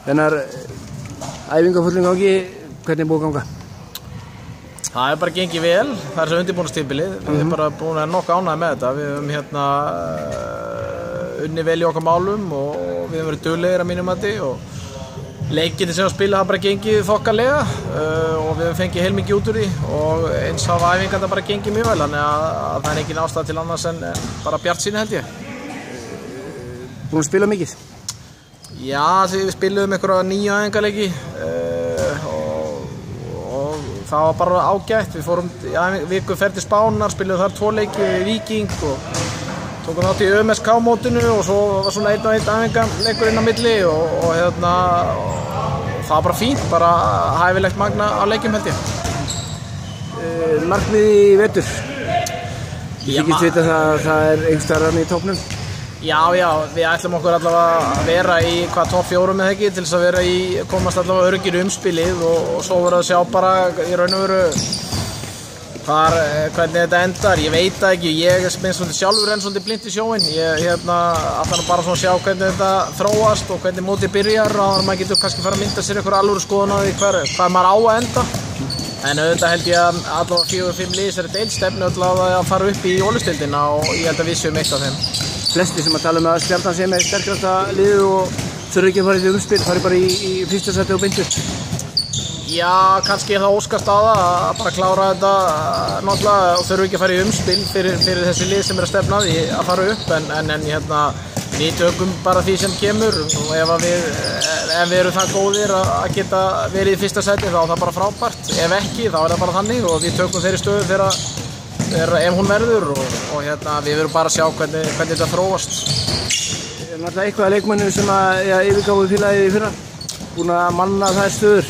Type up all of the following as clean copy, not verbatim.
Þennar æfingafullum gangi, hvernig búið að ganga? Það bara gengið vel, það svo undirbúningstímabilið. Við erum bara búin að nokkuð ánægðir með þetta. Við höfum unnið vel í okkar málum og við höfum verið duglegir að mínum mati og leikirnir sem við spila hafa bara gengið þokkalega og við höfum fengið heilmikið út úr því og eins hafa æfingarnar bara gengið mjög vel, þannig að það er engin ástæða til annars en bara bjartsýni held ég. Búin að spila mikið? Já, því við spiluðum einhverja 9 æfingarleiki og það var bara ágætt. Við fórum viku ferð til Spánar, spiluðum þar 2 leiki við Víking og tókum þátt í ÖMSK-mótinu og svo var svona 1 og 1 æfingarleikur inn á milli og það var bara fínt, bara hæfilegt magna á leikjum held ég. Markmið í vetur? Ég þykist vita að það er einhverstaðar í toppnum? Já, við ætlum okkur allavega að vera í topp 4 með ekki til þess að vera komast allavega öruggir umspilið og svo verður að sjá bara í raun og veru hvernig þetta endar. Ég veit það ekki, ég minnst svolítið sjálfur enn svolítið blind í sjóinn. Ég ætla bara svona að sjá hvernig þetta þróast og hvernig mótið byrjar og maður getur kannski fara að mynda sér einhver alvöru skoðun á því hvað maður á að enda. En auðvitað held ég að allavega 4-5 lið þessari deildstefnu allavega að fara upp í Ólafsdeildina og ég held að við séum eitt af þeim. Flesti sem að tala að Stjarnan sé með sterkasta liðið og þurfi ekki að fara í umspil, fari bara í fyrsta sæti og beintu. Já, kannski er það óskast á það að bara klára þetta náttúrulega og þurfi ekki að fara í umspil fyrir þessi lið sem að stefna því að fara upp en við tökum bara því sem kemur og ef við erum það góðir að geta verið í fyrsta sæti þá er það bara frábært. Ef ekki þá er það bara þannig og við tökum þeirri stöðu ef hún verður og við verum bara að sjá hvernig þetta þróast. Er náttúrulega eitthvað af leikmönnum sem yfirgáfu félagið í fyrra? Búin að manna þær stöður?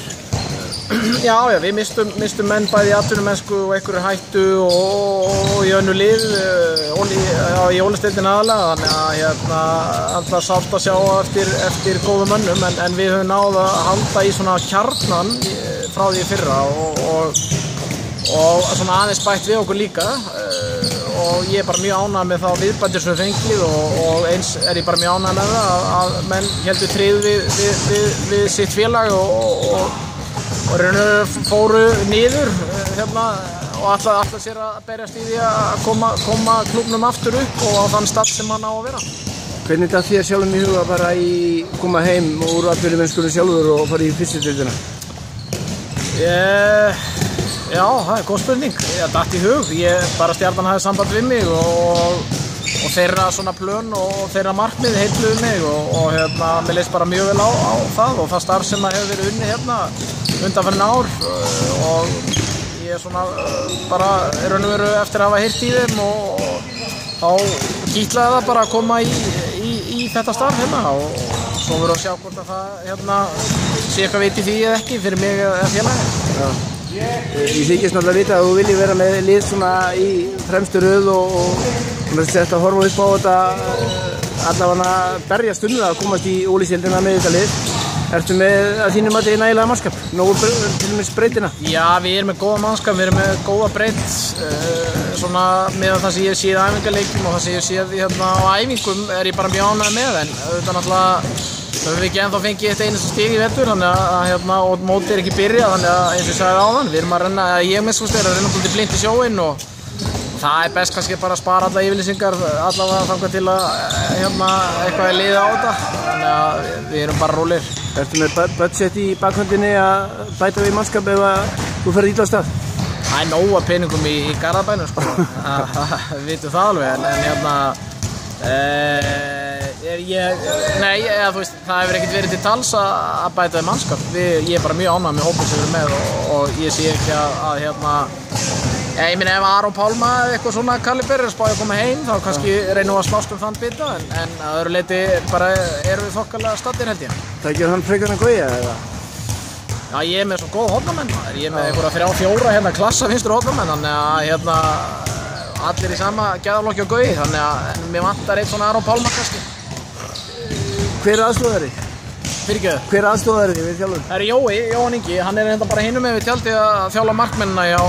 Já, við mistum menn bæði í atvinnumennsku og einhverju hættu og í önnu lið í Ólafsdeildinni aðalega, þannig að alltaf sárt að sjá eftir góðum mönnum en við höfum náð að halda í svona kjarnan frá því fyrra og svona aðeins bætt við okkur líka og ég er bara mjög ánægður með þá viðbætur sem við fengið og eins er ég bara mjög ánægður með það að menn heldur tryggð við sitt félag og fóru niður og alltaf sér að berjast í því að koma klúbnum aftur upp og á þann stall sem hann á að vera. Hvernig datt þér sjálfum í huga bara koma heim úr atvinnumennskunni sjálfur og fara í fyrstu deildina? Já, það er góð spurning. Ég datt í hug. Bara Stjarnan hafði samband við mig og þeirra svona plön og þeirra markmið heilluðu mig og mér leist bara mjög vel á það og það starf sem hefur verið unnið undanfarin ár og ég er svona bara raun og veru eftir að hafa heyrt í þeim og þá kýtlaði það bara að koma í þetta starf og svo verður að sjá hvort að það sé eitthvað veit í því eða ekki fyrir mig eða félagið. Ég þykist náttúrulega að vita að þú viljið vera með lið svona í fremstu röð og þetta að horfa upp á þetta allavega berjast að komast í Ólafsdeildina með þetta lið. Ertu með að þínu mati nægilega mannskap? Nógu til dæmis breytina? Já, við erum með góða mannskap, við erum með góða breytt svona með það sem ég hef séð á æfingarleikjum og það sem ég hef séð á æfingum er ég bara mjög ánægður með en auðvitað náttúrulega höfum við ekki ennþá fengið eitt einasta stig í vetur og mótið er ekki byrjað þannig að eins og ég sagði áðan, við erum að renna, ég minnst að renna svolítið blind í sjóinn og það er best kannski bara að spara alla yfirlýsingar allavega þangað til að eitthvað er liðið á þetta þannig að við erum bara rólegir. Ertu með budget í bakhöndinni að bæta við mannskap ef þú ferð illa á stað? Það er nóg af peningum í Garðabænum sko, við vitum það alveg en það hefur ekkert verið til tals að bæta við mannskap. Ég er bara mjög ánægður með hópinn sem við erum með og ég sé ekki að ég meina ef Aron Pálma eða eitthvað svona kaliber er spáð að koma heim þá kannski reynum við að slást þann bita en að öðru leyti bara erum við þokkalega staddir held ég. Það gerur hann frekar en Gauja eða? Já, ég er með svo góð hornamenn, ég er með einhverja 3-4 klassa vinstur hornamenn þannig að allir í sama gæðaflokki á Gauji þannig að mér vantar eitt svona Aron Pálma kannski. Hver er aðstoðari? Fyrirgefðu. Hver aðstoðari við þjálfur? Það er Jóhann Ingi, hann er bara hinum með við tjaldið að þjálfa markmennina hjá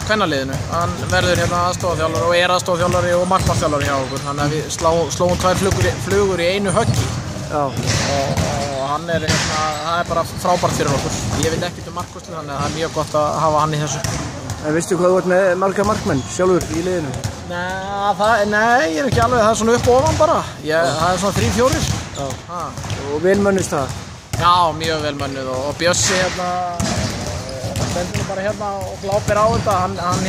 kvennaliðinu. Hann verður aðstoðarþjálfari og er aðstoðarþjálfari og markmannsþjálfari hjá okkur. Þannig að við slóum 2 flugur í einu höggi. Já. Og hann það bara frábært fyrir okkur. Ég veit ekkert Markús, þannig að það mjög gott að hafa hann í þessu. En veistu hvað þú ert með marga markmenn sjálfur í liðinu? Nei, ég ekki alveg, það svona upp og ofan bara. Það svona 3-4. Já. Og vel mönnust það? Já, mjög vel mönnuð og Bjössi stendur bara og glápir á þetta. Hann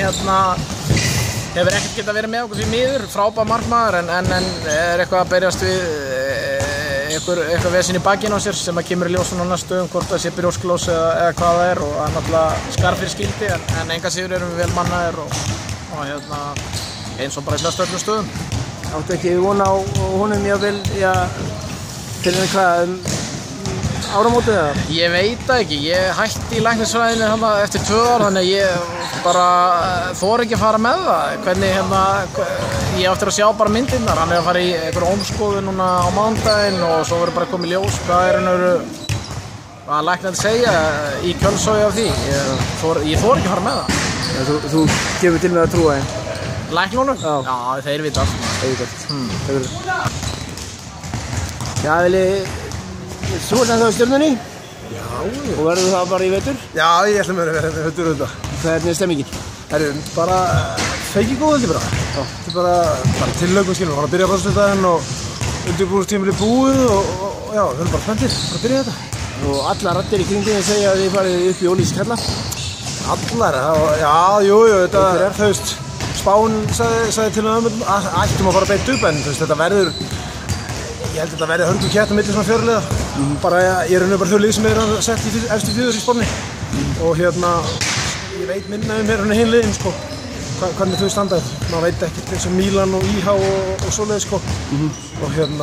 hefur ekkert getað verið með okkur því miður, frábær markmaður en er eitthvað að berjast við eitthvað vesinn í bakinn á sér sem kemur í ljósun á næstu hvort það sé brjósklós eða hvað það er og hann náttúrulega skarð fyrir skildi en enga síður erum við vel mannaðir og eins og bara í flest öllum stöðum. Áttu ekki von á honum jáfnvel, fyrir hvað, áramótið eða? Ég veit það ekki, ég hætti í læknisfræðinni eftir 2 ár þannig að ég bara þori ekki að fara með það. Hvernig ég á eftir að sjá bara myndirnar, hann er að fara í einhverju ómskoðun núna á mánudaginn og svo verður bara komið ljós hvað læknarnir segja í kjölsói af því. Ég þori ekki að fara með það. Þú gefur til með að trúa þeim? Læknunum? Já, þeir vita allt. Þeir vita. Já, þú ert ennþá í Stjörnunni? Já. Og verður það bara í vetur? Já, ég ætla að vera í vetur auðvitað. Hvernig er stemmingin? Bara feiki góð held ég bara. Já. Þetta er bara tillögum skilur. Við varum að byrja á föstudaginn og undirbúningstímabilið búið og já, við erum bara spenntir að byrja þetta. Og allar raddir í kringum segja að þið farið upp í Ólís Kalla? Allar? Já, jú, þetta er þú veist, Spán sagði til að ættum að fara beint upp en þú veist, þetta verður ég held að þetta verði hörgu kjætt á milli svona fjörliða. Bara ég er bara þau lið sem er sett í efstu 4 í Spánni og ég veit minna mér hinn liðin sko, hvernig þau standa þetta. Maður veit ekkert eins og Mílan og IH og svoleiðis sko. Og en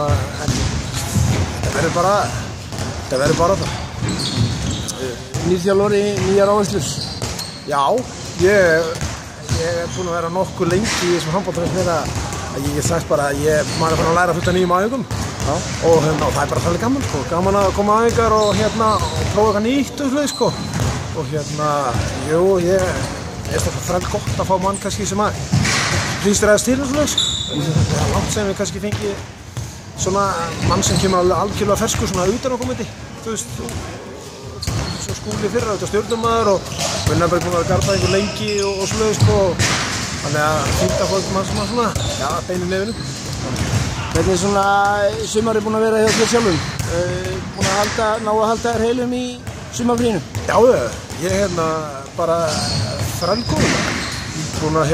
þetta verður bara það. Nýr þjálfari, nýjar áherslur? Já, ég er búinn að vera nokkuð lengi í þessum handbolta að ég sagt bara að maður er búinn að læra fullt af nýjum æfingum. Og það er bara svolítið gaman sko, gaman að koma á æfingar og prófa eitthvað nýtt og svoleiðis sko. Og jú, ég er þræll gott að fá mann kannski sem að hlýstræðast til og svoleiðis. Það er langt sem við kannski fengið svona mann sem kemur algjörlega ferskur svona utanaðkomandi, þú veist, svo Skúli fyrra, þetta stjórnarmaður og Gunnar búinn að vera garðfræðingur lengi og svoleiðis sko. Þannig að fínt að fólk mann svona, já, beinu nefnum. Hvernig er svona sumarið búinn að vera hjá þér sjálfum? Búinn að ná að halda þér heilum í sumarfríinu? Já, ég bara þrælgóður. Búinn að